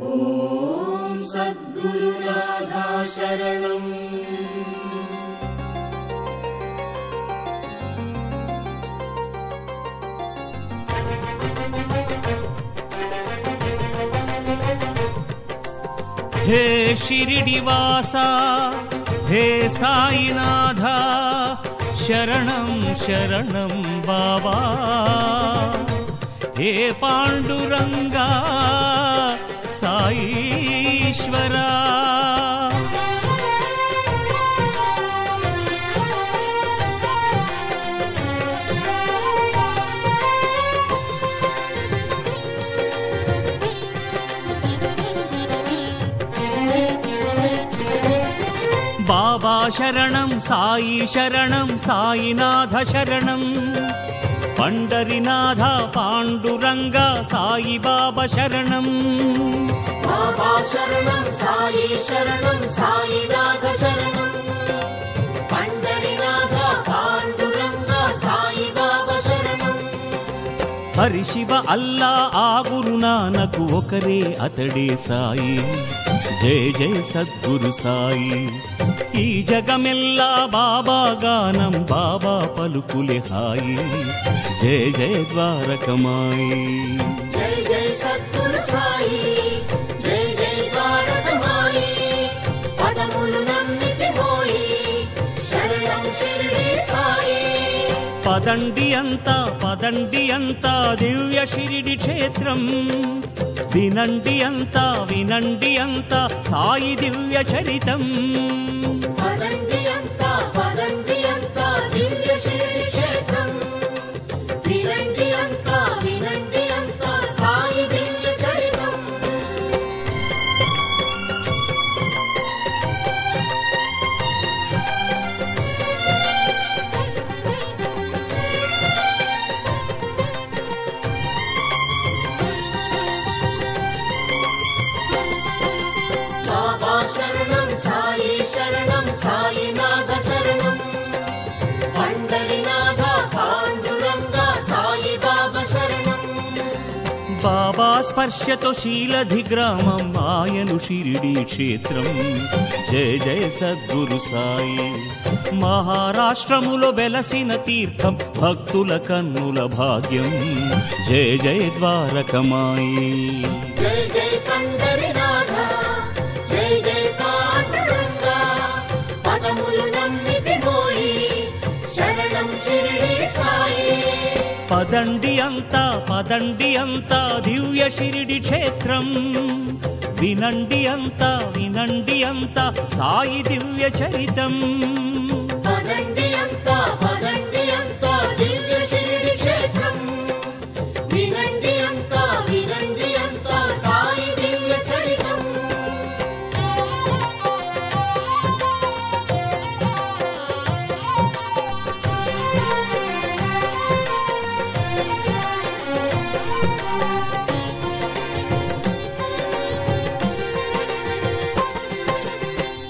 ఓం సద్గురునాథా శరణం. हे शिरिडिवासा हे साईनाथा शरणं शरणं बाबा. हे पांडुरंगा साईश्वरा. बाबा शरणं साई शरणं साईनाथ शरणं. पंडरीनाथ पांडुरंग साई बाबा शरणं. बाबा शरणं साई शरणं साईनाथ शरणं. पंडरीनाथ पांडुरंग साई बाबा शरणं. हरि शिव अल्ला आ गुरु नानक ఒకరే అతడే సాయి. జయ జయ సద్గురు సాయి. ఈ జగమెల్లా బాబా గానం బాబా పలుకులే హాయి. జయ జయ ద్వారకమాయి. జయ జయ సద్గురు సాయి. జయ జయ ద్వారకమాయి. పదములు నమ్మితి మోయి. శరణం షిరిడి సాయి. పదండి అంతా దివ్య షిరిడి క్షేత్రం. వినండి అంతా సాయి దివ్య చరితం. పదండి అంతా దివ్య షిరిడి క్షేత్రం. వినండి అంతా సాయి దివ్య చరితం. బాబా శరణం సాయి శరణం సాయినాథ శరణం. పండరీనాథ పాండురంగ సాయి బాబా శరణం. బాబా స్పర్శతో శీలధి గ్రామం ఆయను షిరిడి క్షేత్రం. జయ జయ సద్గురు సాయి. మహారాష్ట్రములో వెలసిన తీర్థం భక్తుల కన్నుల భాగ్యం. జయ జయ ద్వారకమాయి. జయ జయ పండరీనాథ. జయ జయ పాండురంగ. పదములు నమ్మితి మోయి. శరణం షిరిడి సాయి. పదండి అంతా దివ్య షిరిడి క్షేత్రం. వినండి అంతా సాయి దివ్య చరితం. పదండి అంతా దివ్య షిరిడి క్షేత్రం. వినండి అంతా సాయి దివ్య చరితం.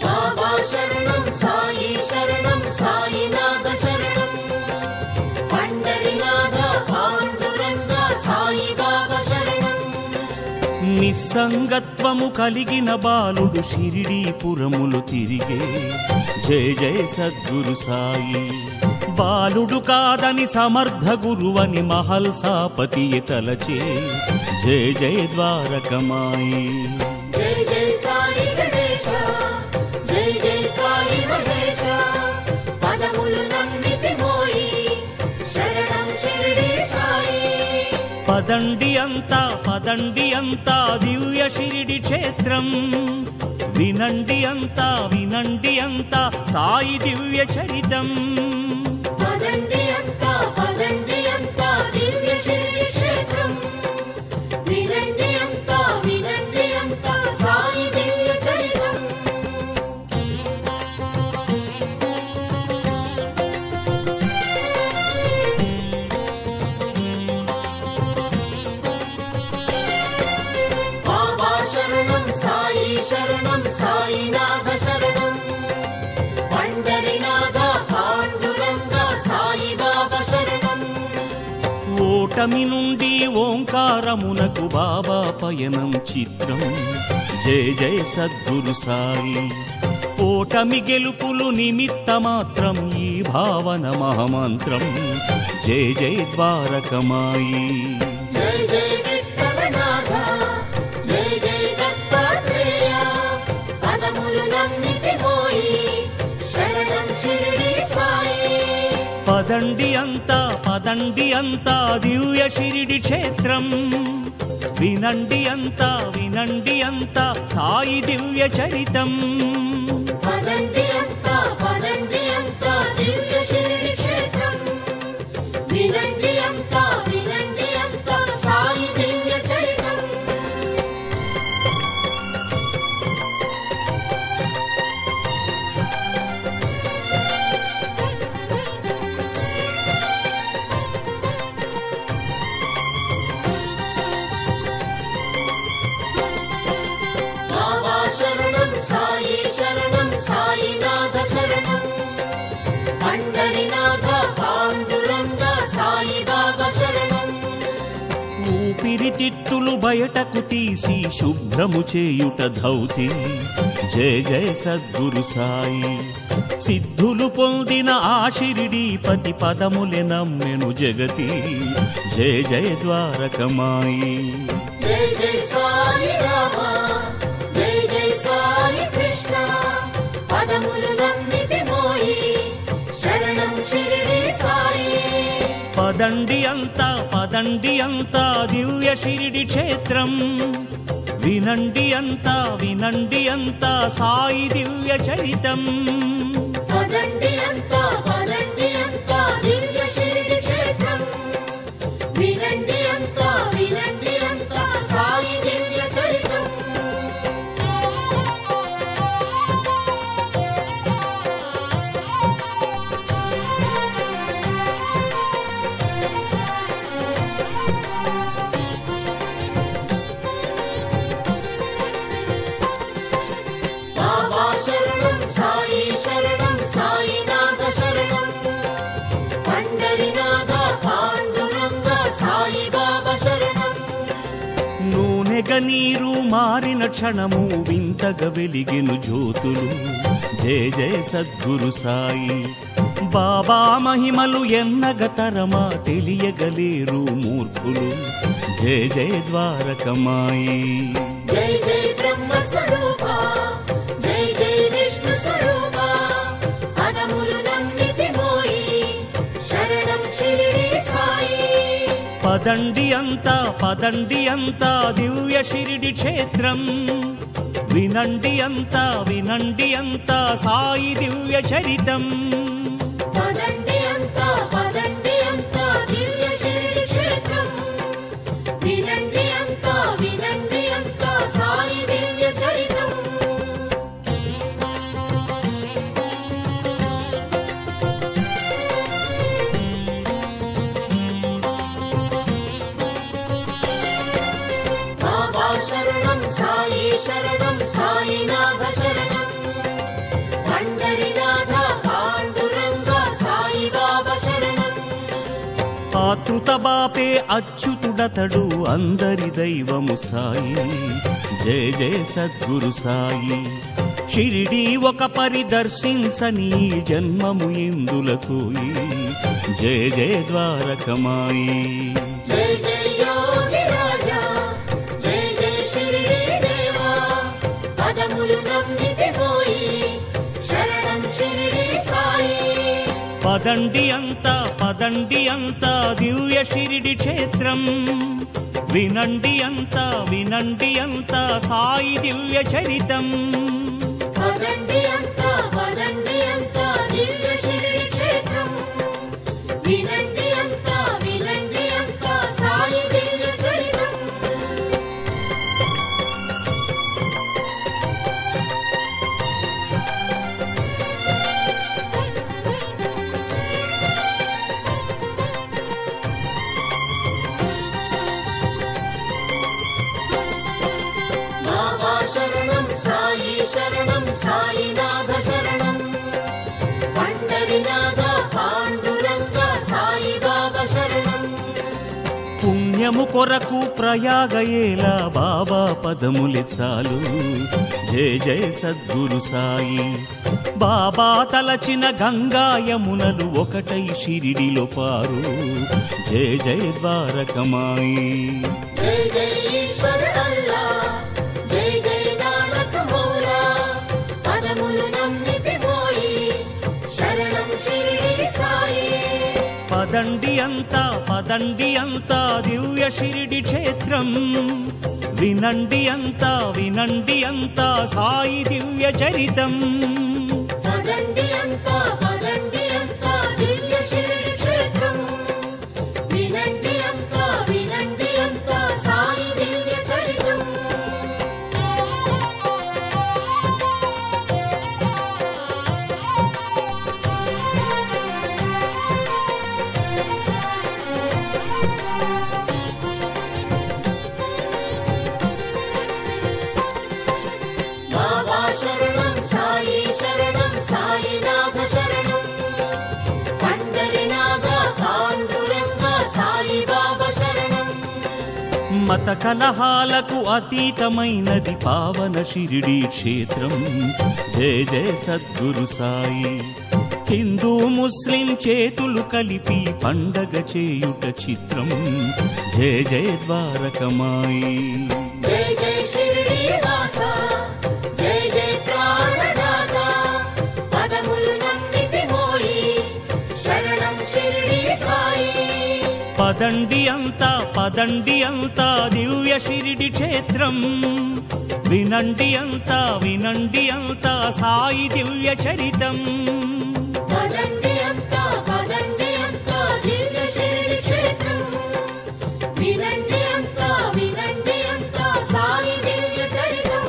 బాబా శరణం సాయి శరణం సాయినాథ శరణం. పండరీనాథ పాండురంగ సాయి బాబా శరణం. నిస్సంగత్వము కలిగిన బాలుడు షిరిడీపురములు తిరిగే. జయ జయ సద్గురు సాయి. బాలుడు కాదని సమర్థ గురువని మహల్సాపతి తలచే. జయ జయ ద్వారకమాయి. జయ జయ సాయి గణేశ. జయ జయ సాయి మహేశ. పదములు నమ్మితి మోయి. శరణం షిరిడి సాయి. పదండి అంతా దివ్య షిరిడి క్షేత్రం. వినండి అంతా సాయి దివ్య చరితం. పదండి అంతా దివ్య షిరిడి క్షేత్రం. వినండి అంతా సాయి దివ్య చరితం. బాబా శరణం సాయి శరణం సాయినాథ శరణం. పండరీనాథ పాండు ఓటమి నుండి ఓంకారమునకు బాబా పయనం చిత్రం. జయ జయ సద్గురు సాయి. ఓటమి గెలుపులు నిమిత్త మాత్రం ఈ భావన మహామంత్రం. జయ జయ ద్వారకమాయి. జయ జయ విఠలనాథ, జయ జయ దత్తాత్రేయ, పదములు నమ్మితి మోయి, శరణం షిరిడి సాయి. పదండి అంతా దివ్య షిరిడి క్షేత్రం. వినండి అంతా సాయి దివ్య చరితం. పదండి అంతా దివ్య షిరిడి క్షేత్రం. వినండి అంతా సాయి దివ్య చరితం. బాబా శరణం సాయి శరణం సాయినాథ శరణం. పండరినాథ పాండురంగ సాయి బాబా శరణం. ఊపిరితిత్తులు బయటకు తీసి శుభ్రము చేయుట ధౌతి. జయ జయ సద్గురు సాయి. సిద్ధులు పొందిన ఆ షిరిడీపతి పదములే నమ్మెను జగతి. జయ జయ ద్వారకమాయి. జై జై సాయి రామ, జై జై సాయి కృష్ణ, పదములు నమ్మితి మోయి, శరణం షిరిడి సాయి. పదండి అంతా దివ్య షిరిడి క్షేత్రం. వినండి అంతా సాయి దివ్య చరితం. పదండి అంతా దివ్య షిరిడి క్షేత్రం. వినండి అంతా సాయి దివ్య చరితం. బాబా శరణం సాయి శరణం సాయినాథ శరణం. పండరినాథ పాండురంగ సాయి బాబా శరణం. నూనెగ నీరు మారిన క్షణము వింతగా వెలిగెను జ్యోతులు. జయ జయ సద్గురు సాయి. బాబా మహిమలు ఎన్నగతరమా తెలియగలేరు మూర్ఖులు. జయ జయ ద్వారకమాయి. జై జై బ్రహ్మ స్వరూప, జై జై విష్ణు స్వరూప, పదములు నమ్మితి మోయి, శరణం షిరిడి సాయి. పదండి అంతా దివ్య షిరిడి క్షేత్రం. వినండి అంతా సాయి దివ్య చరితం. పదండి అంతా దివ్య షిరిడి క్షేత్రం. వినండి అంతా సాయి దివ్య చరితం. బాబా శరణం సాయి శరణం సాయినాథ శరణం. పండరినాథ పాండురంగ సాయి బాబా శరణం. ఆతృత బాపే అచ్యుతుడతడు అందరి దైవము సాయి. జయ జయ సద్గురు సాయి. షిరిడి ఒక పరిదర్శించని జన్మము ఇందులకు. జయ జయ ద్వారకమాయి. జై జై యోగి రాజా, జై జై షిరిడి దేవా, పదములు నమ్మితి మోయి, శరణం షిరిడి సాయి. పదండి అంతా దివ్య షిరిడి క్షేత్రం. వినండి అంతా సాయి దివ్య చరితం. పదండి అంతా దివ్య షిరిడి క్షేత్రం. వినండి అంతా సాయి దివ్య చరితం. బాబా శరణం సాయి శరణం సాయినాథ శరణం. పుణ్యము కొరకు ప్రయాగయేలా బాబా పదములే చాలు. జయ జయ సద్గురు సాయి. బాబా తలచిన గంగా యమునలు ఒకటై షిరిడిలో పారు. జయ జయ ద్వారకమాయి. జై జై ఈశ్వర అల్లా, జై జై నానక్ మౌలా, పదములు నమ్మితి పోయి, శరణం షిరిడి సాయి. పదండి అంతా దివ్య షిరిడి క్షేత్రం. వినండి అంతా సాయి దివ్య చరితం. పదండి అంతా దివ్య షిరిడి క్షేత్రం. వినండి అంతా సాయి దివ్య చరితం. బాబా శరణం సాయి శరణం సాయినాథ శరణం. పండరినాథ పాండురంగ సాయి బాబా శరణం. మత కలహాలకు అతీతమైనది పావన షిరిడి క్షేత్రం. జయ జయ సద్గురు సాయి. హిందూ ముస్లిం చేతులు కలిపి పండగ చేయుట చిత్రం. జయ జయ ద్వారకమాయి. జై జై షిరిడి వాస, జై జై ప్రాణదాత, పదములు నమ్మితి మోయి, శరణం షిరిడి సాయి. పదండి అంతా దివ్య షిరిడి క్షేత్రం. వినండి అంతా సాయి దివ్య చరితం. పదండి అంతా దివ్య షిరిడి క్షేత్రం. వినండి అంతా సాయి దివ్య చరితం.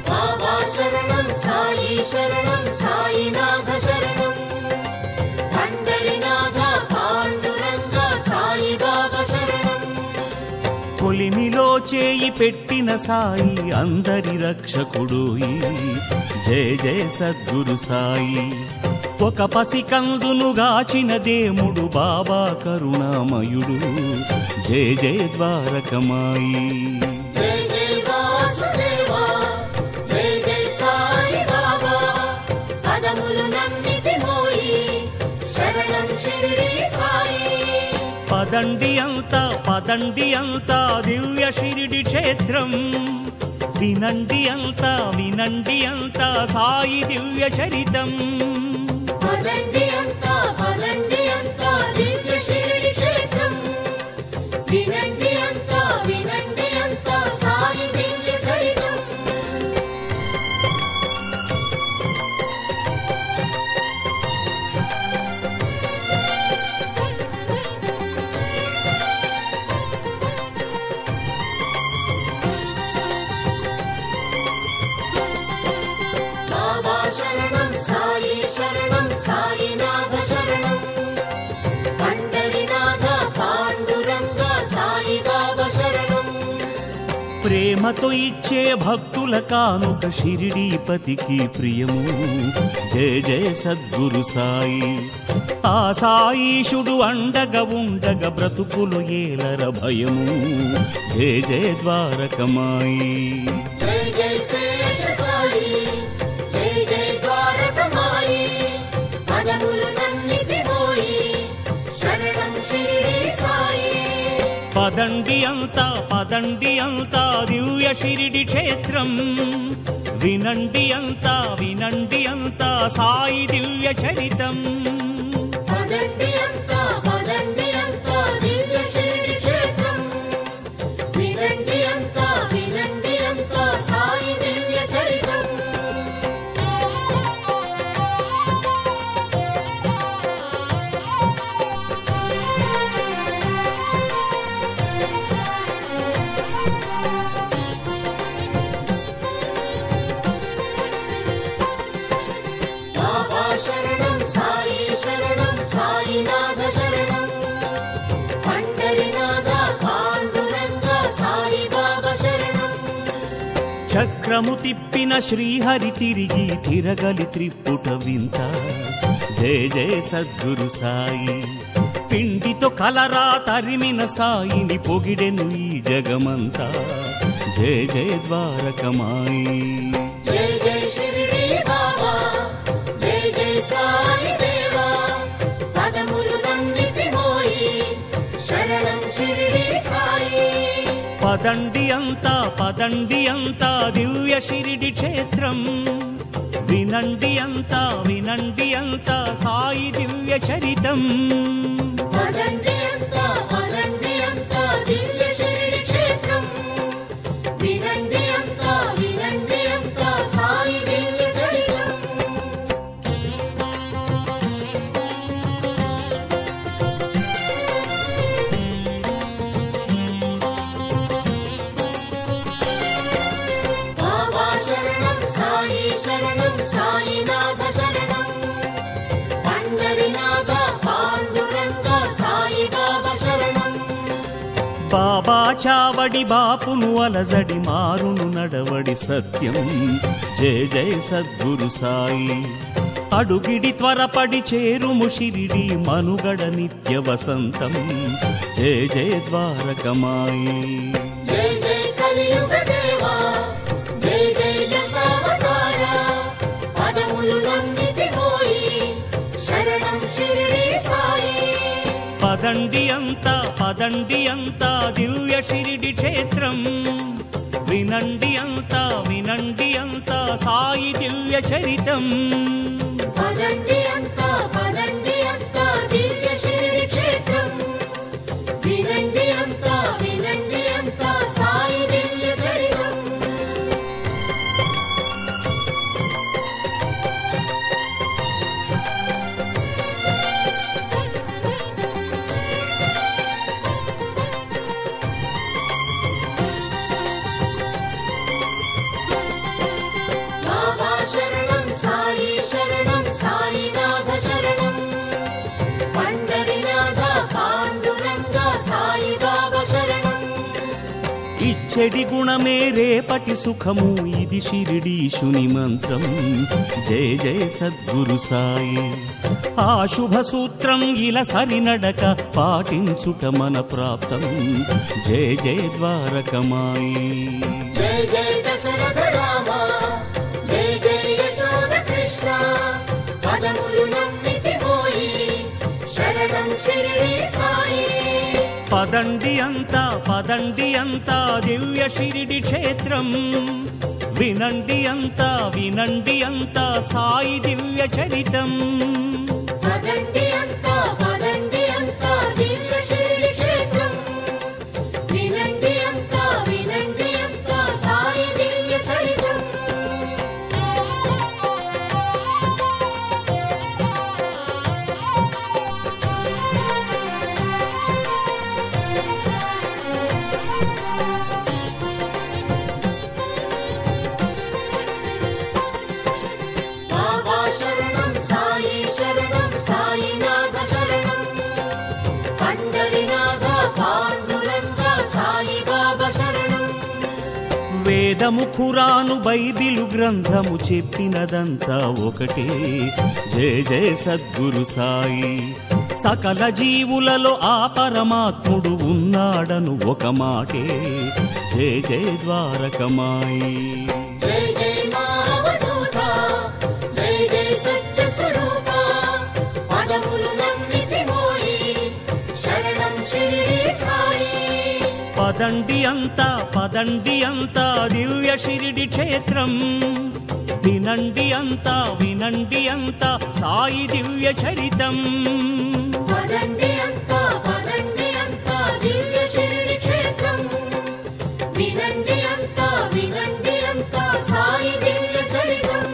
బాబా శరణం సాయి శరణం సాయినాథ శరణం. పండరినాథ పాండురంగ సాయి బాబా శరణం. కొలిమిలో చేయి పెట్టిన సాయి అందరి రక్షకుడోయి. జయ జయ సద్గురు సాయి. ఒక పసికందును గాచిన దేవుడు బాబా కరుణామయుడు. జయ జయ ద్వారకమాయి. జై జై వాసుదేవా, జై జై సాయి బాబా, పదములు నమ్మితి మోయి, శరణం షిరిడి సాయి. పదండి అంతా దివ్య షిరిడి క్షేత్రం. వినండి అంతా సాయి దివ్య చరితం. పదండి అంతా దివ్య షిరిడి క్షేత్రం. వినండి అంతా సాయి దివ్య చరితం. బాబా శరణం సాయి శరణం సాయినాథ శరణం. పండరినాథ పాండురంగ సాయి బాబా శరణం. ప్రేమతో ఇచ్చే భక్తుల కానుక షిరిడీపతికి ప్రియము. జయ జయ సద్గురు సాయి. ఆ సాయీశుడు అండగా ఉండగా బ్రతుకులు ఏలర భయము. జయ జయ ద్వారకమాయి. జై జై శేష సాయి, జై జై ద్వారకమాయి, పదములు నమ్మితి పోయి, శరణం షిరిడి సాయి. పదండి అంతా దివ్య షిరిడి క్షేత్రం. వినండి అంతా సాయి దివ్య చరితం. పదండి అంతా దివ్య షిరిడి క్షేత్రం. వినండి అంతా సాయి దివ్య చరితం. బాబా శరణం సాయి శరణం చక్రము తిప్పిన శ్రీహరి తిరిగి తిరగలి త్రిపుట వింత. జయ జయ సద్గురు సాయి. పిండితో కలరా తరిమిన సాయిని పొగిడెను ఈ జగమంతా. జయ జయ ద్వారకమాయి. జయ జయ షిరిడి బాబా, జయ జయ సాయి దేవా. పదములు నమ్మితి మోయి, శరణం షిరిడి సాయి. పదండి అంతా దివ్య షిరిడి క్షేత్రం. వినండి అంతా సాయి దివ్య చరితం. పదండి అంతా దివ్య షిరిడి క్షేత్రం. వినండి అంతా సాయి దివ్య చరితం. బాబా శరణం సాయి శరణం సాయినాథ శరణం. పండరినాథ పాండురంగ సాయి బాబా శరణం. బాబా చావడి బాపును అలజడి మారును నడవడి సత్యం. జయ జయ సద్గురు సాయి. అడుగిడి త్వరపడి చేరుము షిరిడి మనుగడ నిత్య వసంతం. జయ జయ ద్వారకమాయి. జయ జయ కలియుగ దేవా, జయ జయ దశావతార. పదములు నమ్మితి మోయి, శరణం షిరిడి సాయి. పదండి అంతా దివ్య షిరిడి క్షేత్రం. వినండి అంతా సాయి దివ్య చరితం. పదండి అంతా దివ్య షిరిడి క్షేత్రం. వినండి అంతా సాయి దివ్య చరితం. బాబా శరణం సాయి శరణం సాయినాథ శరణం. పండరినాథ పాండురంగ సాయి బాబా శరణం. ఇచ్చడి గుణమే రేపటి సుఖము ఇది షిరిడీశుని మంత్రం. జయ జయ సద్గురు సాయి. ఆ శుభ సూత్రం ఇలా సరినడక పాటించుట మన ప్రాప్తం. జయ జయ ద్వారకమాయి. జయ జయ దశరథ రామ, జయ జయ యశోద కృష్ణ. పదములు నమ్మితి మోయి, శరణం షిరిడి సాయి. పదండి అంతా దివ్య షిరిడి క్షేత్రం. వినండి అంతా సాయి దివ్య చరితం. పదండి అంతా దివ్య షిరిడి క్షేత్రం. వినండి అంతా సాయి దివ్య చరితం. బాబా శరణం సాయి శరణం సాయినాథ శరణం. పండరినాథ పాండురంగ సాయి బాబా శరణం. వేదము ఖురాను బైబిలు గ్రంథము చెప్పినదంతా ఒకటే. జయ జయ సద్గురు సాయి. సకల జీవులలో ఆ పరమాత్ముడు ఉన్నాడను ఒక మాటే. జయ జయ ద్వారకమాయి. జయ జయ మావధూత, జయ జయ సత్య స్వరూప. పదములు నమ్మితి మోయి, శరణం షిరిడి సాయి. పదండి అంతా దివ్య షిరిడి క్షేత్రం. వినండి అంతా సాయి దివ్య చరితం. పదండి అంతా దివ్య షిరిడి క్షేత్రం. వినండి అంతా సాయి దివ్య చరితం.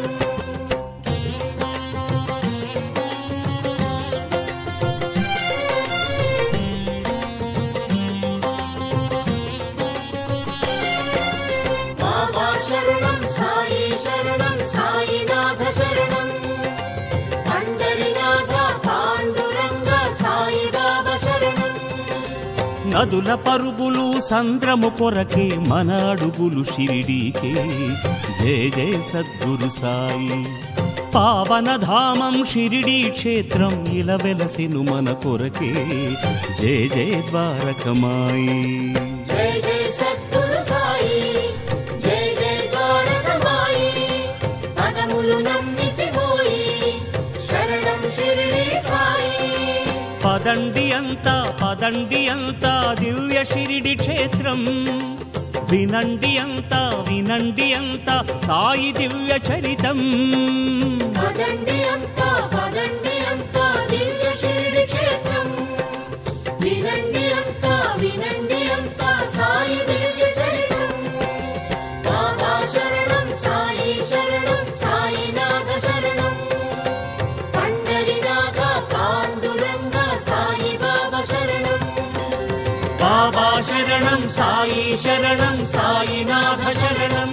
బాబా శరణం సాయి శరణం సాయినాథ శరణం. పండరినాథ పాండురంగ సాయి బాబా శరణం. నదుల పరుగులు సంద్రము కొరకే మన అడుగులు షిరిడీకే. జయ జయ సద్గురు సాయి. పావనధామం షిరిడీ క్షేత్రం ఇలా వెలసిను మన కొరకే. జయ జయ ద్వారకమాయి. జయ జయ సద్గురు సాయి, జయ జయ ద్వారకమాయి. పదములు నమ్మితిమోయి, శరణం షిరిడీ సాయి. పదండి అంతా దివ్య షిరిడి క్షేత్రం. వినండి అంతా సాయి దివ్య చరితం. పదండి అంతా దివ్య షిరిడి క్షేత్రం. వినండి అంతా సాయి దివ్య చరితం. బాబా శరణం సాయి శరణం, సాయినాథ శరణం. పండరినాథ పాండురంగ సాయి బాబా శరణం. బాబా శరణం సాయి శరణం, సాయినాథ శరణం.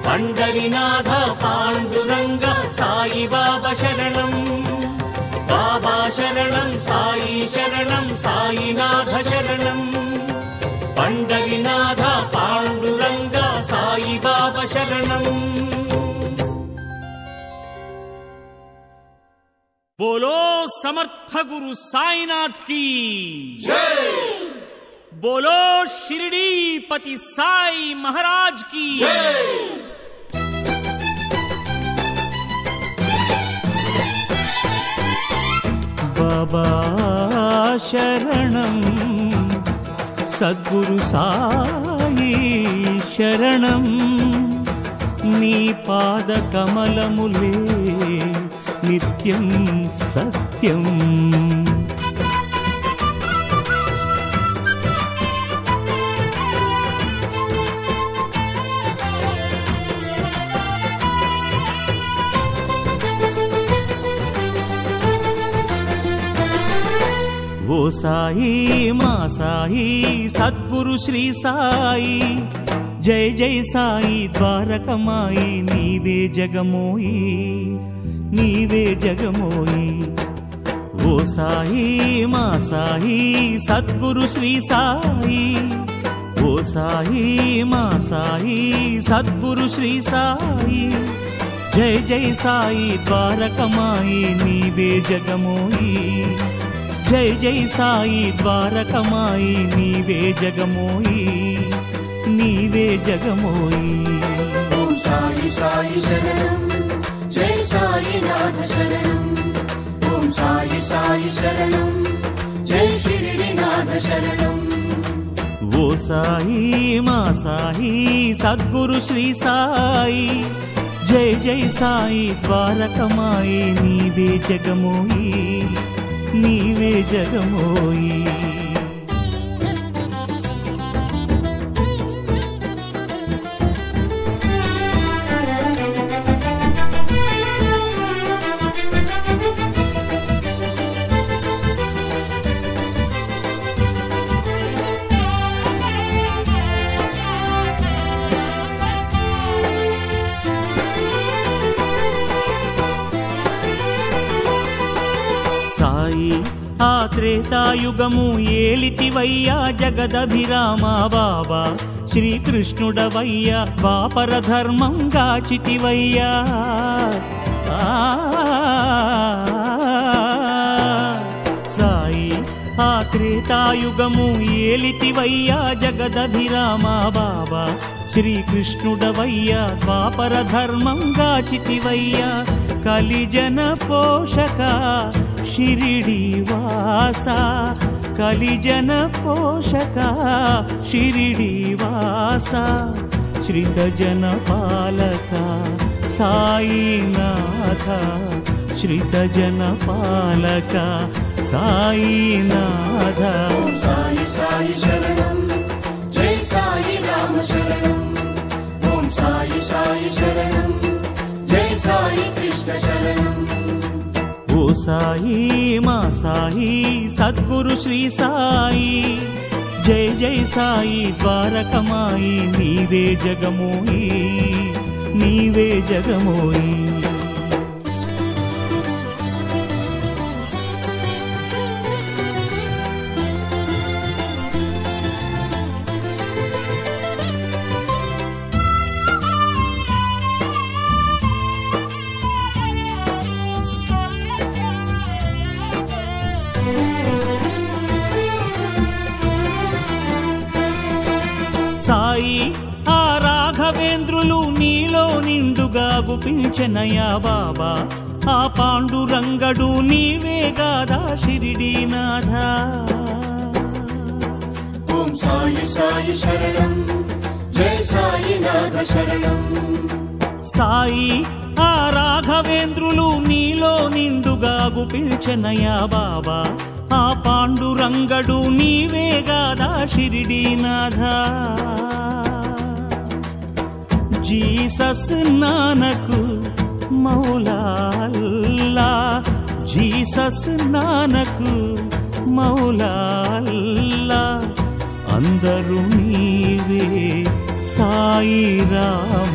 పండరినాథ పాండురంగ సాయి బాబా శరణం. బాబా శరణం సాయి శరణం, సాయినాథ శరణం. పండరినాథ పాండురంగ సాయి బాబా శరణం. बोलो समर्थ गुरु साईनाथ की जय। बोलो शिरडी पति साई महाराज की जय। बाबा शरणं सद्गुरु साई शरणं. नी पाद कमलमुले नित्यं सत्यं. ओ साई मा साई सद्गुरु श्री साई. जय जय साई द्वारकमाई. नीवे जगमोई నీవే జగమోయి. ఓ సాయి మా సాయి సద్గురు శ్రీ సాయి. ఓ సాయి మా సాయి సద్గురు శ్రీ సాయి. జయ జయ సాయి ద్వారకమాయి. నీవే జగమోయి. జయ జయ సాయి ద్వారకమాయి. నీవే జగమోయి. నీవే జగమోయి. ఓం సాయి సాయి శరణం, జై సాయినాథ శరణం. ఓం సాయి సాయి శరణం, జై షిరిడినాథ శరణం. ఓ సాయి మా సాయి సద్గురు శ్రీ సాయి. జయ జయ సాయి ద్వారకమాయి. నీవే జగమోయి. నీవే జగమోయి. సాయి ఆ త్రేతాయుగము ఏలితివయ్యా జగదభిరామ బాబా. శ్రీకృష్ణుడవయ్యా ద్వాపర ధర్మం గాచితివయ్యా. సాయి ఆ త్రేతాయుగము ఏలితివయ్యా జగదభిరామ బాబా. శ్రీకృష్ణుడవయ్యా ద్వాపర ధర్మం గాచితివయ్యా. కలిజన పోషక షిరిడి వాస. కలిజన పోషక షిరిడి వాస. శ్రితజన పాలక సాయినాథ. శ్రితజన పాలక సాయినాథ. ఓం సాయి సాయి శరణం, జై సాయి రామ శరణం. ఓం సాయి సాయి శరణం, జై సాయి కృష్ణ శరణం. ఓ సాయి మా సాయి సద్గురు శ్రీ సాయి. జయ జయ సాయి ద్వారకమాయి. నీవే జగమోయి. నీవే జగమోయి. రాఘవేంద్రులు నీలో నిండుగా గుపించెనయా బాబా ఆ పాండురంగడు నీవే గాదా షిరిడీనాథ ఓం సాయి సాయి శరణం జై సాయినాథ శరణం సాయి ఆ రాఘవేంద్రులు నీలో నిండుగా గుపించెనయా బాబా ఆ పాండురంగడు నీవే గాదా షిరిడీనాథ జీసస్ నానకు మౌలా అల్లా జీసస్ నానకు మౌలా అల్లా అందరూ నీవే సాయి రామ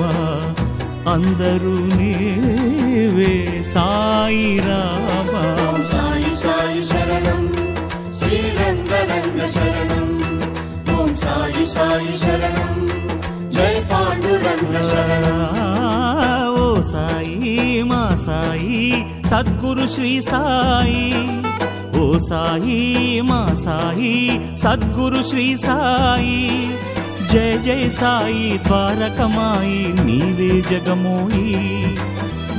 అందరూ నీవే సాయి రామ సాయి సాయి శరణం శ్రీరంగరంగ శరణం ఓం సాయి సాయి శరణం జై పాండురంగ శరణం ఓ సాయి మా సాయి సద్గురు శ్రీ సాయి ఓ సాయి మా సాయి సద్గురు శ్రీ సాయి జయ జయ సాయి ద్వారకమాయి నీవే జగమోయి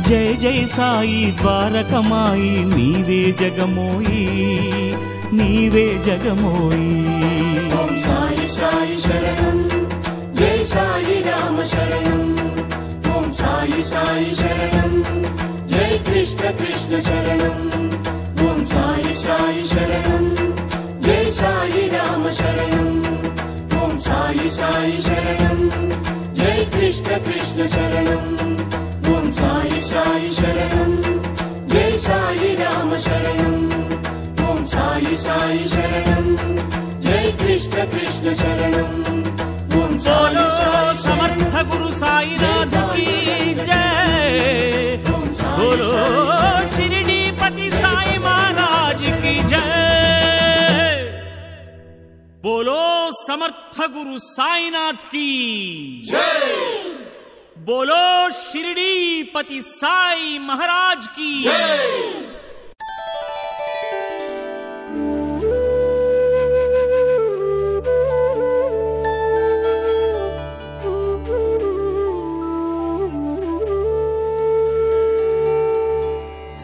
జయ జయ సాయి ద్వారకమాయి నీవే జగమోయి నీవే జగమోయి ఓం సాయి సాయి శరణం జై సాయి రామ శరణం ఓం సాయి సాయి శరణం జై కృష్ణ కృష్ణ శరణం ఓం సాయి సాయి శరణం జై సాయి రామ శరణం ఓం సాయి సాయి శరణం జై కృష్ణ కృష్ణ శరణం ఓం సాయి సాయి శరణం జై సాయి రామ శరణం ఓం సాయి సాయి శరణం జై కృష్ణ కృష్ణ శరణం ఓం సాయి సాయి సమర్థ గురు సాయినాథ की जय बोलो शिरडीपति साई महाराज की जय बोलो समर्थ गुरु साईनाथ की जय बोलो शिरडीपति साई महाराज की जय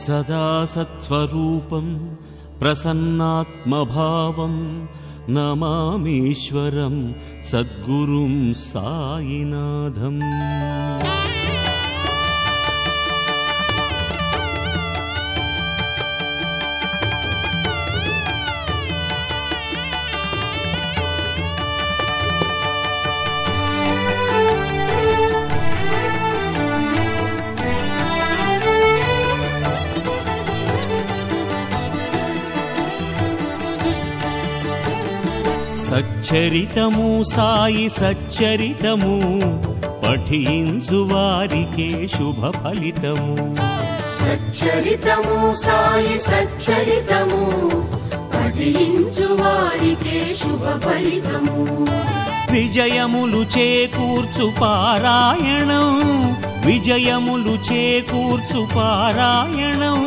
सदा सत्स्वरूपं प्रसन्नात्मभावं नमामीश्वरं सद्गुरुं साईनाथम् సచ్చరితము సాయి సచ్చరితము పఠించు వారికే శుభ ఫలితము సచ్చరితము సాయి సచ్చరితము పఠించు వారికే శుభ ఫలితము విజయములు చేకూర్చు పారాయణం విజయములు చేకూర్చు పారాయణం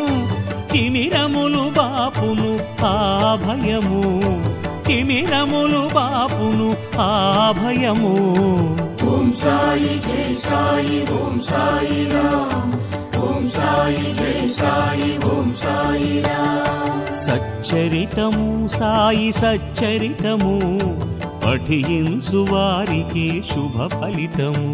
తిమిరములు బాపును ఆభయము తిమిరములు బాపును ఆభయము ఓం సాయి జై సాయి ఓం సాయి రామ్ ఓం సాయి జై సాయి ఓం సాయి రామ్ సచ్చరితము సాయి సచ్చరితము పఠించు వారికి శుభ ఫలితము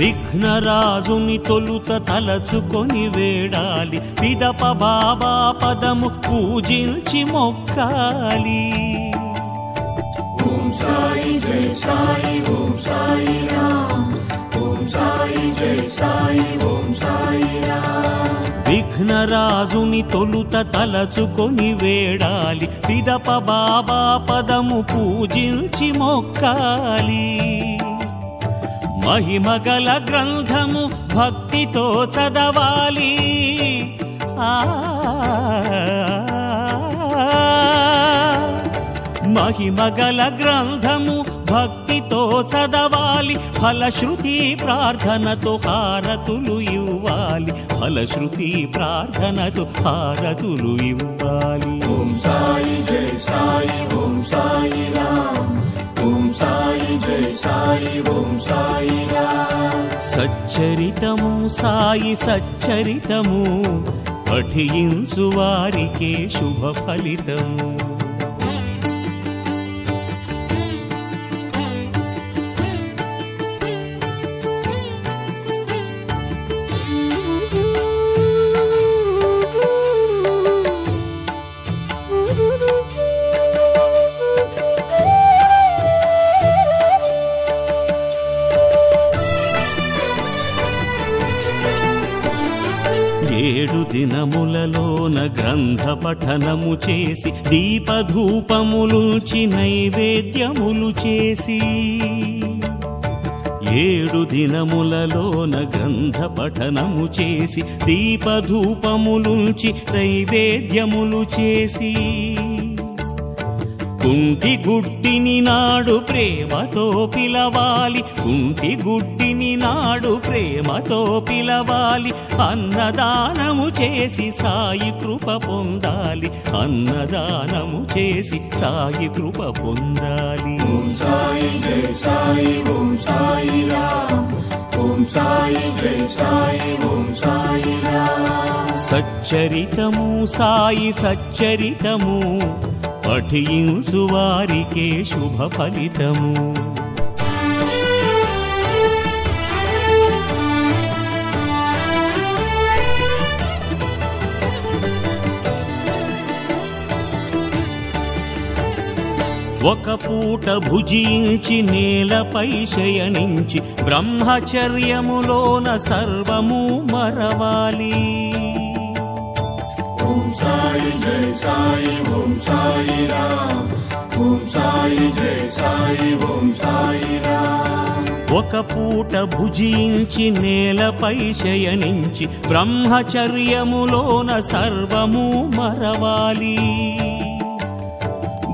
విఘ్నరాజుని తొలుత తలచుకొని వేడాలి పిదప బాబా పదము పూజించి మొక్కాలి ఓం సాయి జై సాయి ఓం సాయి రామ్ ఓం సాయి జై సాయి ఓం సాయి రామ్ విఘ్నరాజుని తొలుత తలచుకొని వేడాలి పిదప బాబా పదము పూజించి మొక్కాలి మహిమగల గ్రంథము భక్తితో చదవాలి మహిమగల గ్రంథము భక్తితో చదవాలి, ఫలశ్రుతి ప్రార్థనతో హారతులు ఇవ్వాలి, ఫలశ్రుతి ప్రార్థనతో హారతులు ఇవ్వాలి. ఓం సాయి జై సాయి ఓం సాయి రామ్, ఓం సాయి జై సాయి ఓం సాయి రామ్. సచ్చరితము సాయి సచ్చరితము పఠించు వారికే శుభ ఫలితము. ఏడు దినములలోన గ్రంథ పఠనము చేసి దీపధూపములుంచి నైవేద్యములు చేసి, ఏడు దినములలోన గ్రంథ పఠనము చేసి దీపధూపములుంచి నైవేద్యములు చేసి, కుంటి గుడ్డిని నాడు ప్రేమతో పిలవాలి, కుంటి గుడ్డిని నాడు ప్రేమతో పిలవాలి, అన్నదానము చేసి సాయి కృప పొందాలి, అన్నదానము చేసి సాయి కృప పొందాలి. ఓం సాయి జై సాయి ఓం సాయి రామ్, ఓం సాయి జై సాయి ఓం సాయి రామ్. సచ్చరితము సాయి సచ్చరితము పఠించు వారికే శుభ ఫలితము. ఒక పూట భుజించి నేలపై శయనించి బ్రహ్మచర్యములోన సర్వము మరవాలి. ఓం సాయి జై సాయి ఓం సాయి రామ్, ఓం సాయి జై సాయి ఓం సాయి రామ్. ఒక పూట భుజించి నేలపై శయనించి బ్రహ్మచర్యములోన సర్వము మరవాలి.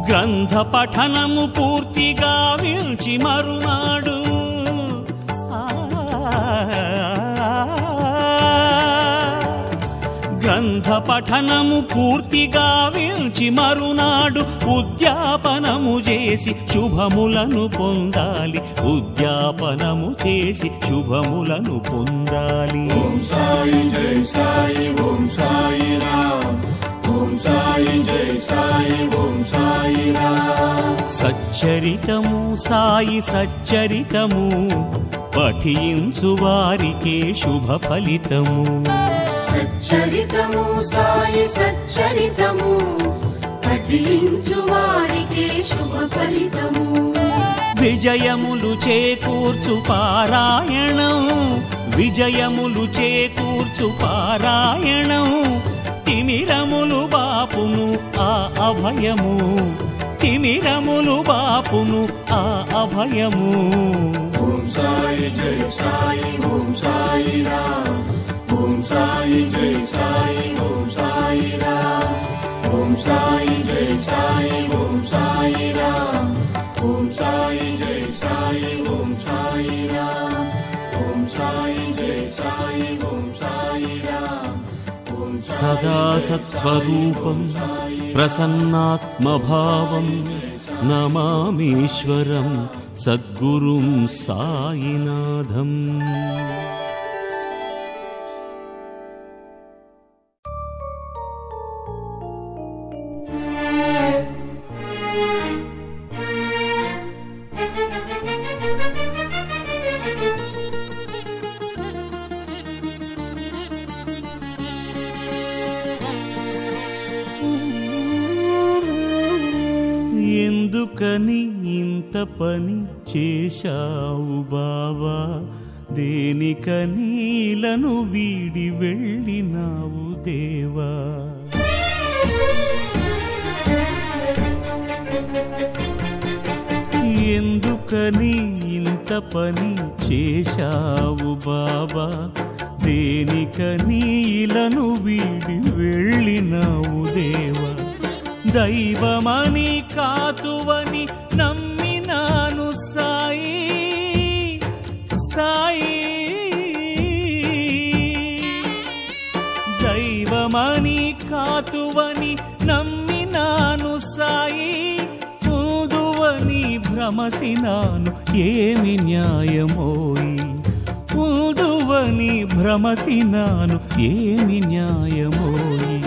గ్రంథ పఠనము పూర్తిగా విల్చి మరునాడు గ్రంథ పఠనము పూర్తిగా విల్చి మరునాడు ఉద్యాపనము చేసి శుభములను పొందాలి, ఉద్యాపనము చేసి శుభములను పొందాలి. ఓం సాయి జై సాయి ఓం సాయి రామ్, ఓం సాయి జై సాయి ఓం సాయి రామ్. సచ్చరితము సాయి సచ్చరితము పఠించు వారికే శుభ ఫలితము. సచ్చరితము సాయి సచ్చరితము పఠించు వారికే శుభ ఫలితము. విజయములు చేకూర్చు పారాయణం, విజయములు చేకూర్చు పారాయణం, తిమిరములు బాపును ఆ అభయము, తిమిరములు బాపును ఆ అభయము. ఓం సాయి జై సాయి ఓం సాయి రామ్, ఓం సాయి జై సాయి ఓం సాయి రామ్, ఓం సాయి జై సాయి ఓం సాయి రామ్, ఓం సాయి జై సాయి ఓం సాయి రామ్, ఓం సాయి జై సాయి ఓం సాయి రామ్. సదా సత్స్వరూపం ప్రసన్నాత్మభావం నమామీశ్వరం సద్గురుం సాయినాథం. ఎందుకని ఇంత పని చేశావు బావా, దేనికని ఇలను వీడి వెళ్ళినావు దేవా. ఎందుకని ఇంత పని చేశావు బాబా, దేనికని ఇలను వీడి వెళ్ళినావు దేవా. దైవమని కాతువని నమ్మినాను సాయి సాయి. దైవమని కాతువని నమ్మినాను సాయి, పూదువని భ్రమసినాను ఏమి న్యాయమోయి. పూదువని భ్రమసినాను ఏమి న్యాయమోయి.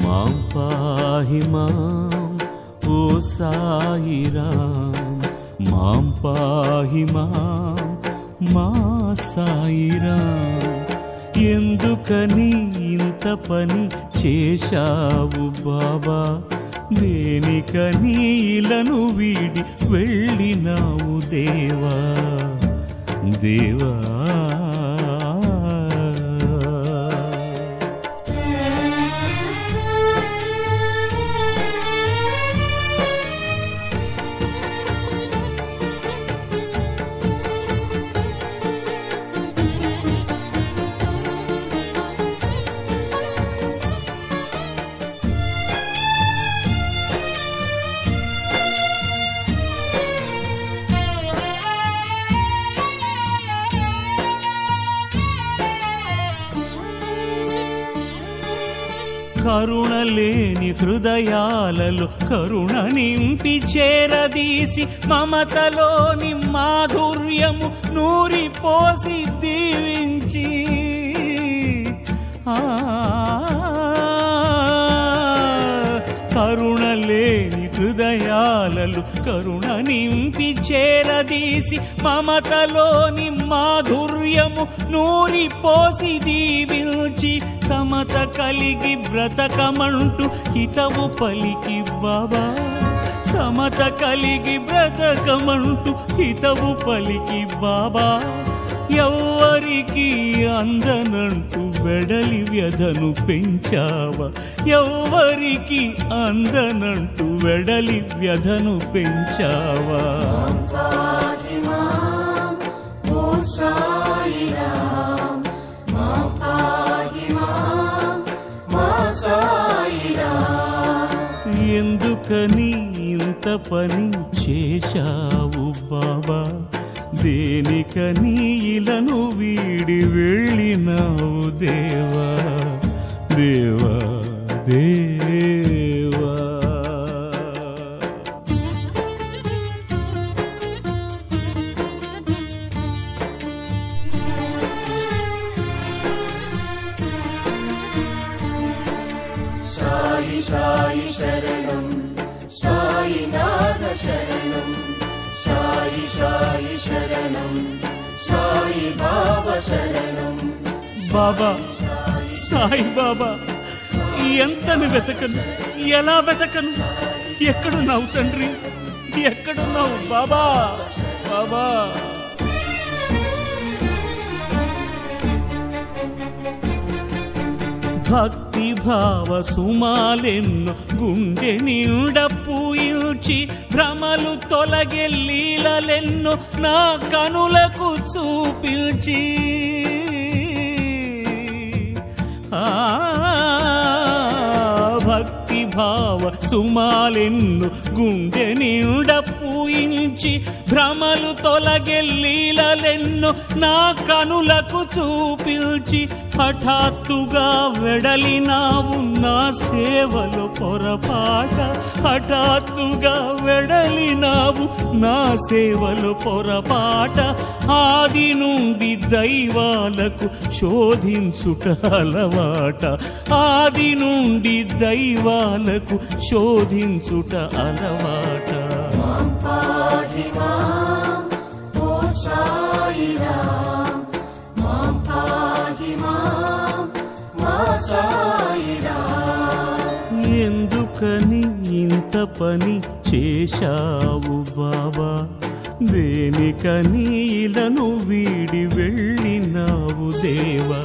మాం పాహి మాం ఓ సాయిరాం, మాం పాహి మాం మా సాయిరాం. ఎందుకని ఇంత పని చేశావు బాబా, దేనికని ఇలను వీడి వెళ్ళినావు దేవా దేవా. కరుణలేని హృదయాలలో కరుణ నింపి చేరదీసి, మమతలోని మాధుర్యము నూరిపోసి దీవించి, కరుణలేని హృదయాలలో కరుణ నింపి చేరదీసి, మమతలోని మాధుర్యము నూరిపోసి దీవించి, సమత కలిగి బ్రతకమంటూ హితవు పలికి బాబా, సమత కలిగి బ్రతకమంటూ హితవు పలికి బాబా. ఎవ్వరికి అందనంటూ వెడలి వ్యధను పెంచావా, ఎవ్వరికి అందనంటూ వెడలి వ్యధను పెంచావా. ఎందుకని ఇంత పని చేశావు బాబా, దేనికని ఇలను వీడి వెళ్ళినావు దేవా దేవా దేవా. సాయి సాయి శరణం, సాయినాథ శరణం, సాయి సాయి శరణం, సాయి బాబా శరణం. బాబా సాయి బాబా, ఎంతను వెతకను, ఎలా వెతకను, ఎక్కడున్నావు తండ్రి, ఎక్కడున్నావు బాబా బాబా. భక్తి భావ సుమాలెన్నో గుండె నిండ పూయించి, భ్రమలు తొలగే లీలలెన్నో నా కనులకు చూపించి, భక్తి భావ సుమాలెన్ను గుండె నిండ పూయించి, భ్రమలు తొలగే లీలలెన్నో నా కనులకు చూపించి, హఠాత్తుగా వెడలినావు నా సేవలో పొరపాట, హఠాత్తుగా వెడలినావు నా సేవలో పొరపాట. ఆది నుండి దైవాలకు శోధించుట అలవాట, ఆది నుండి దైవాలకు శోధించుట అలవాట. ఎందుకని ఇంత పని చేశావు బాబా, దేనికని ఇలను వీడి వెళ్ళినావు దేవా.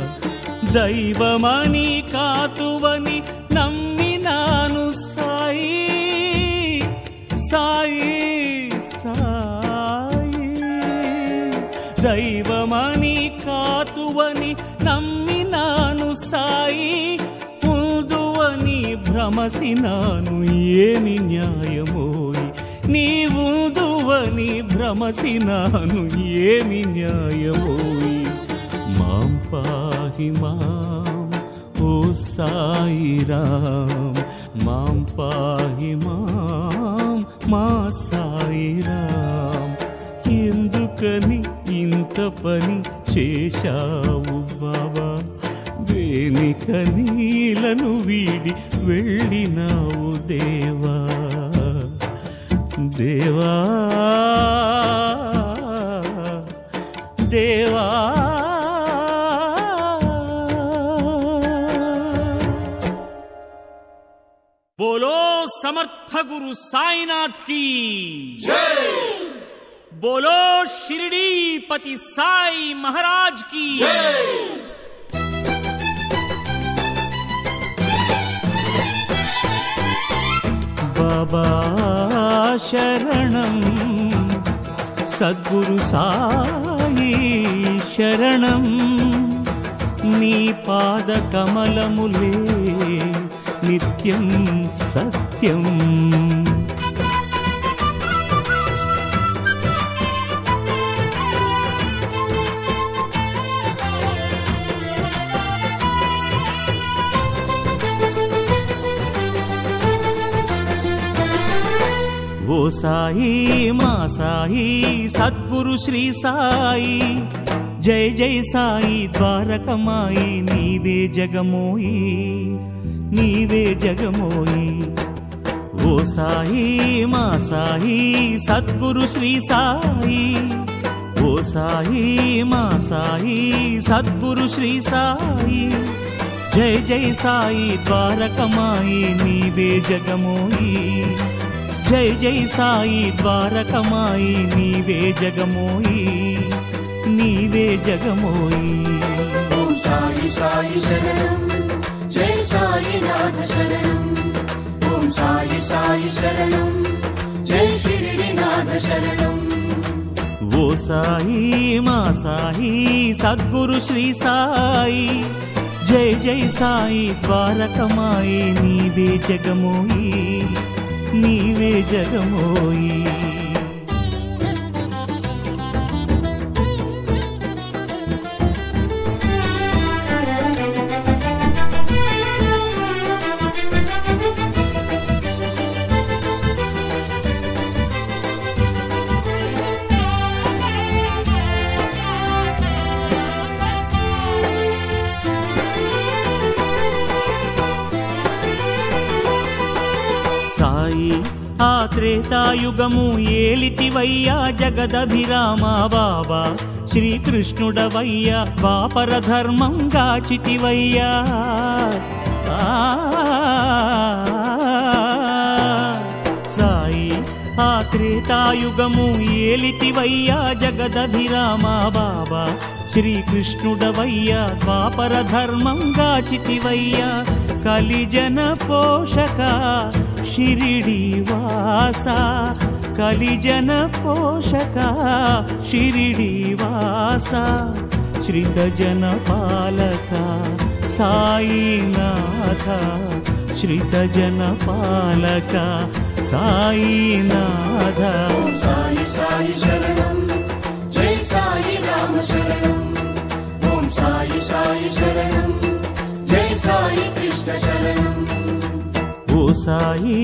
దైవమని కాతువని నమ్మినాను సాయి సాయి సాయి. దైవమని కాతువని నమ్మినాను సాయి, పూదువని భ్రమసినాను ఏమి న్యాయమో. నీవుందువని భ్రమసినాను ఏమి న్యాయమోయి మాం పాహి మాం ఓ సాయిరాం మాం పాహి మాం మా సాయిరాం ఎందుకని ఇంత పని చేశావు బాబా దేనికని ఇలను వీడి వెళ్ళినావు దేవా దేవా దేవా बोलो समर्थ गुरु साईनाथ की जय। बोलो शिरडी पति साई महाराज की जय। बाबा शरणं सद्गुरु साई शरणं नी पाद कमलमुले नित्यं सत्यं ओ साई मा साई सद्गुरु श्री साई जय जय साई द्वारकमाई नीवे जगमोई नीवे जगमोई ओ साई मा साई सद्गुरु श्री साई ओ साई मा साई सद्गुरु श्री साई जय जय साई द्वारकमाई नीवे जगमोई जय जय साई द्वारकमाई नीवे जगमोई नीवे जगमोई ओम साई साई शरणं जय साई नाथ शरणं ओम साई साई शरणं जय शिरडीनाथ शरणं वो साई मा साई सद्गुरु श्री साई जय जय साई द्वारकमाई नीवे जगमोई नीवे जगमोई సాయి ఆ త్రేతాయుగము ఏలితివయ్యా జగదభిరామ బాబా శ్రీకృష్ణుడవయ్యా ద్వాపర ధర్మం గాచితివయ్యా సాయి ఆ త్రేతాయుగము ఏలితివయ్యా జగదభిరామ బాబా శ్రీకృష్ణుడవయ్యా ద్వాపర ధర్మం గాచితివయ్యా కలిజన పోషక शिरिडी वासा कलिजन पोषक शिरिडी वासा श्रितजन पालक साईनाथ श्रितजन पालक साईनाथ ओम साई साई शरणं जय साई राम शरणं ओम साई साई शरणं जय साई कृष्ण शरणं ओ साई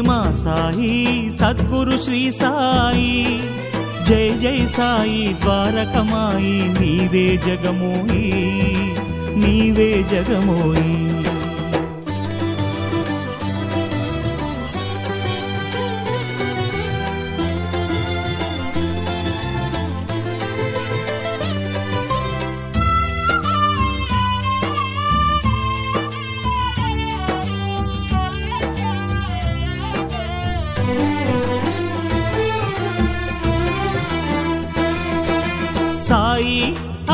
मा साई सद्गुरु श्री साई जय जय साई द्वारकमाई नीवे जगमोई नीवे जगमोई సాయి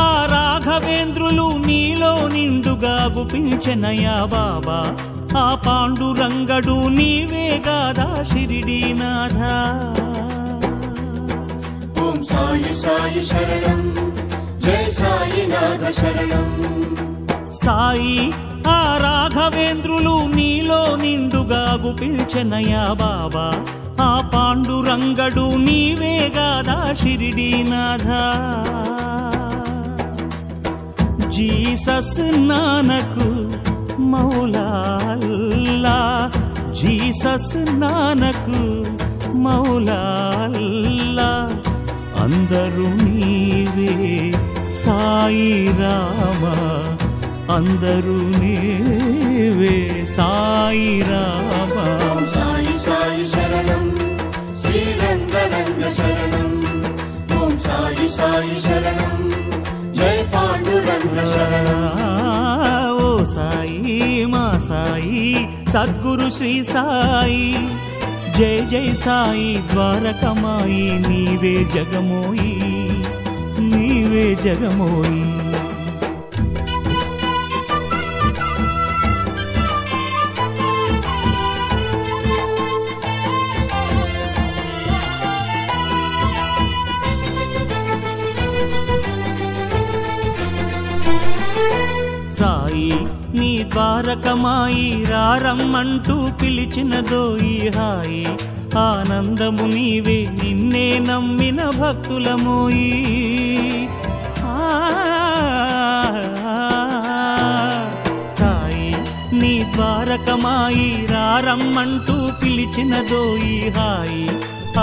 ఆ రాఘవేంద్రులు నీలో నిండుగా గుపించెనయా బాబా ఆ పాండురంగడు నీవే గాదా షిరిడీనాథ ఓం సాయి సాయి శరణం జయ సాయినాథ శరణం సాయి ఆ రాఘవేంద్రులు నీలో నిండుగా గుపించెనయా బాబా ఆ పాండురంగడు నీవే గాదా షిరిడీనాథ. జీసస్ నానకు మౌలా అల్లా, జీసస్ నానకు మౌలా అల్లా, అందరూ నీవే సాయి రామ, అందరూ నీవే సాయి రామ. సాయి సాయి శరణం శ్రీరంగరంగ శరణం, ఓం సాయి సాయి శరణం జై పాండురంగ శరణం. ఓ సాయి మా సాయి సద్గురు శ్రీ సాయి, జై జై సాయి ద్వారకమాయి, నీవే జగమోయి, నీవే జగమోయి. సాయి నీ ద్వారకమాయి రారమ్మంటూ పిలిచినదోయి హాయి, ఆనందము నీవే నిన్నే నమ్మిన భక్తులమోయి. సాయి నీ ద్వారకమాయి రారమ్మంటూ పిలిచినదోయి హాయి,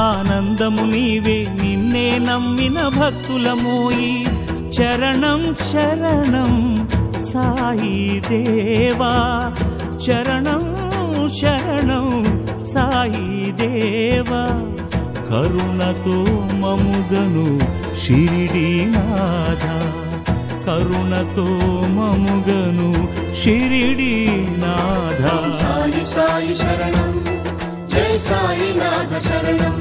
ఆనందము నీవే నిన్నే నమ్మిన భక్తులమోయి. చరణం శరణం సాయి దేవా, చరణం శరణం సాయి దేవా, కరుణతో మముగను షిరిడీనాథ, కరుణతో మముగను షిరిడీనాథ. సాయి సాయి శరణం జై సాయినాథ శరణం,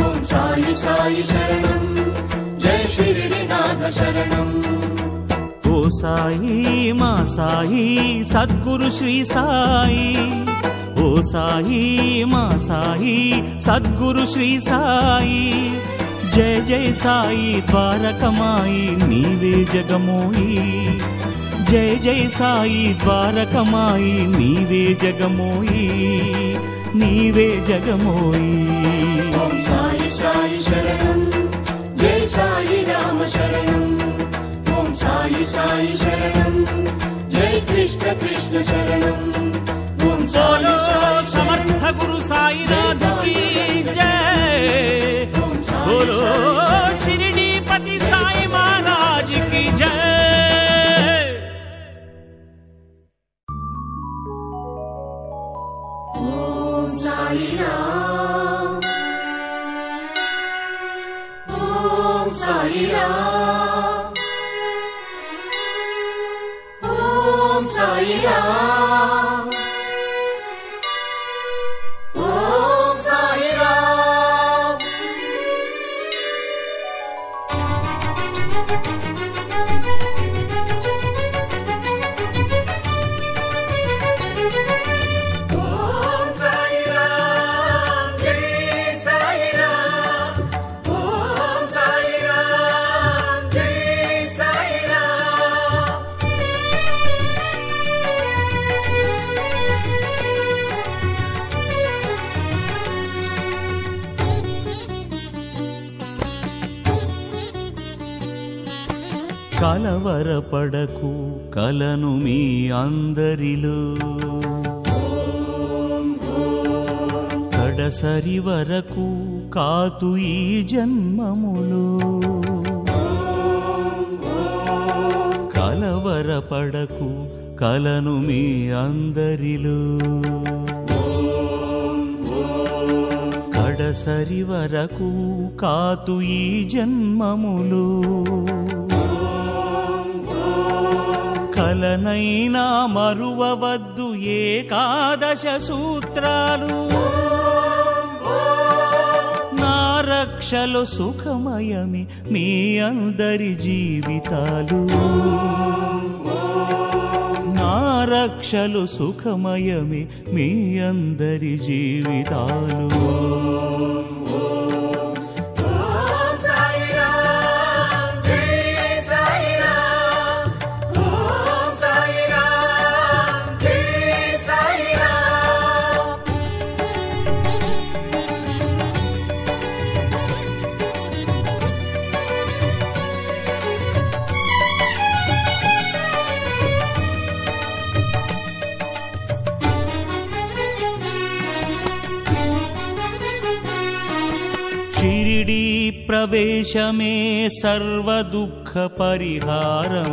ఓం సాయి సాయి శరణం జై షిరిడీనాథ శరణం. ఓ సాయి మా సాయి సద్గురు శ్రీ సాయి, ఓ సాయి మా సాయి సద్గురు శ్రీ సాయి, జయ జయ సాయి ద్వారకమాయి, నీవే జగమోయి, జయ జయ సాయి ద్వారకమాయి, నీవే జగమోయి, నీవే జగమోయి. ఓం సాయి సాయి శరణం జై సాయి రామ శరణం, ఓం సాయి సాయి శరణం జై కృష్ణ కృష్ణ శరణం, ఓం సాయి సాయి సమర్థ గురు సాయినాథ్ की जय, बोलो शिरडीपति साई महाराज की जय. ఓం సాయి రామ్, ఓం సాయి రామ్, ఓం సాయి రామ్, ఓం సాయి రామ్. ఓం సాయి రామ్ జై సాయి రామ్, ఓం సాయి రామ్ జై సాయి రామ్. కలవరపడకు కలను మీ అందరిలో, కడసరి వరకు కాతు ఈ జన్మములో. కలవరపడకు కలను మీ అందరిలో, కడసరి వరకు కాతు ఈ జన్మములో. కలనైనా మరువవద్దు ఏకాదశ సూత్రాలు, నా రక్షలో సుఖమయమి మీ అందరి జీవితాలు, నా రక్షలో సుఖమయమి మీ అందరి జీవితాలు. ఓం సాయి రామ్ జై సాయి రామ్, ఓం సాయి రామ్ జై సాయి రామ్. షిరిడీ ప్రవేశమే సర్వదుఃఖ పరిహారం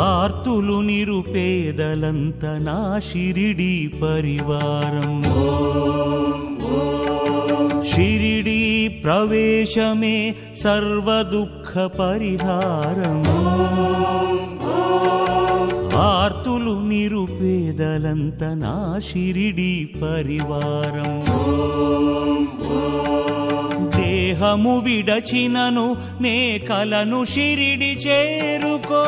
ఆర్తులు నిరుపేదలంత నా షిరిడీ పరివారం షిరిడీ ప్రవేశమే సర్వదుఃఖ పరిహారం ఆర్తులు నిరుపేదలంత నా షిరిడీ పరివారం దేహము విడచినను నే కలను షిరిడి చేరుకో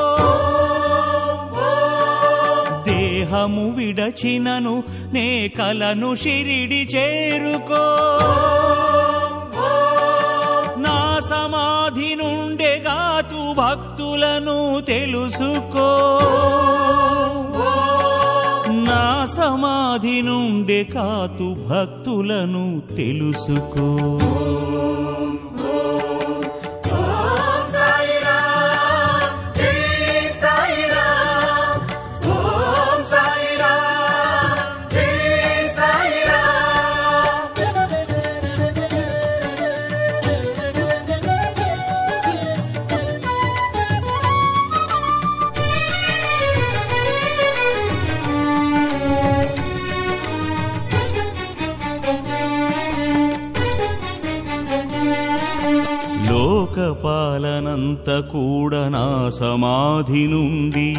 దేహము విడచినను నే కలను షిరిడి చేరుకో నా సమాధి నుండెగాతు భక్తులను తెలుసుకో నా సమాధి నుండే కాతు భక్తులను తెలుసుకో లోకపాలనంత కూడా నా సమాధి నుండి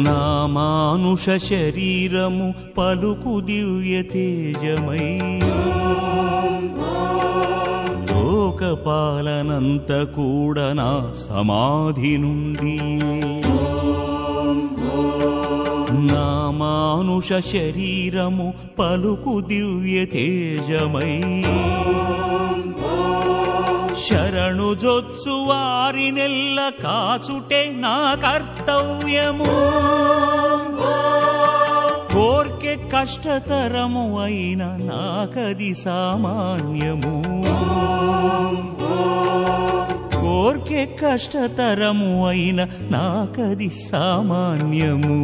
నా మానుష శరీరము పలుకు దివ్య తేజమై లోకపాలనంత కూడా నా సమాధి నుండి నా మానుష శరీరము పలుకు దివ్య తేజమై శరణు జొచ్చు వారినెల్ల కాచుటే నా కర్తవ్యము కోర్కె కష్టతరము అయిన నాకది సామాన్యము కోర్కె కష్టతరము అయిన నాకది సామాన్యము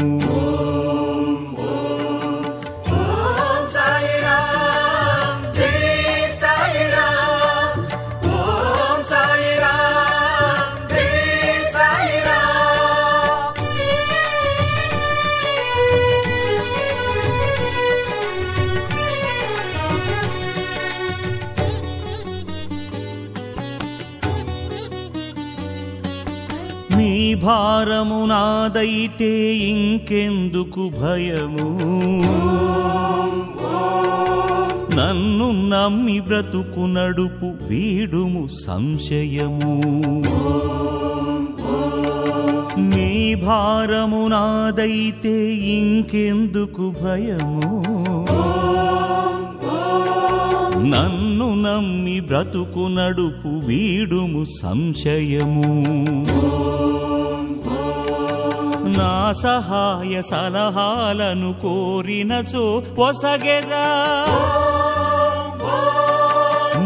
నీ భారము నాదైతే ఇంకెందుకు భయము నన్ను నమ్మి బ్రతుకు నడుపు వీడుము సంశయము నీ భారము నాదైతే ఇంకెందుకు భయము నన్ను నమ్మి బ్రతుకు నడుపు వీడుము సంశయము నా సహాయ సలహాలను కోరినచో ఒసగెదా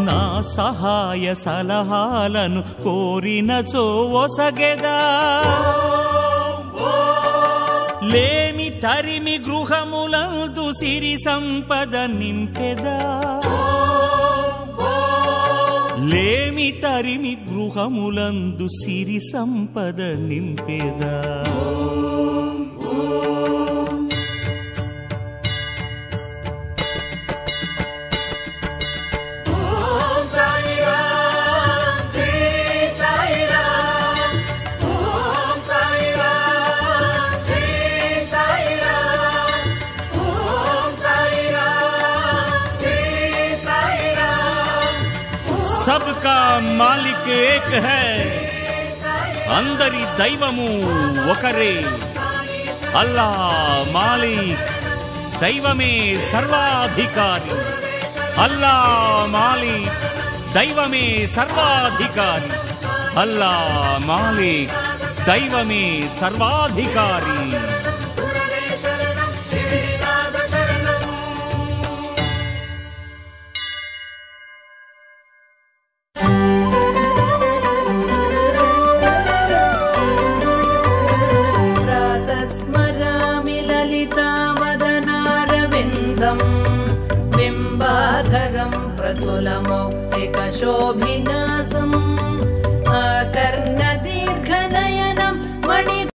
నా సహాయ సలహాలను కోరినచో ఒసగెదా లేమి తరిమి గృహములందు సిరి సంపద నింపెదా లేమి తరిమి గృహములందు సిరి సంపద నింపెదా सबका मालिक एक है अंदरी दैवमु ఒకరే అల్లా మాలిక్ దైవమే సర్వాధికారి అల్లా మాలిక్ దైవమే సర్వాధికారి అల్లా మాలిక్ దైవమే సర్వాధికారి स्मरामि ललितावदनारविन्दम् प्रतुलमौक्तिकशोभिनासम्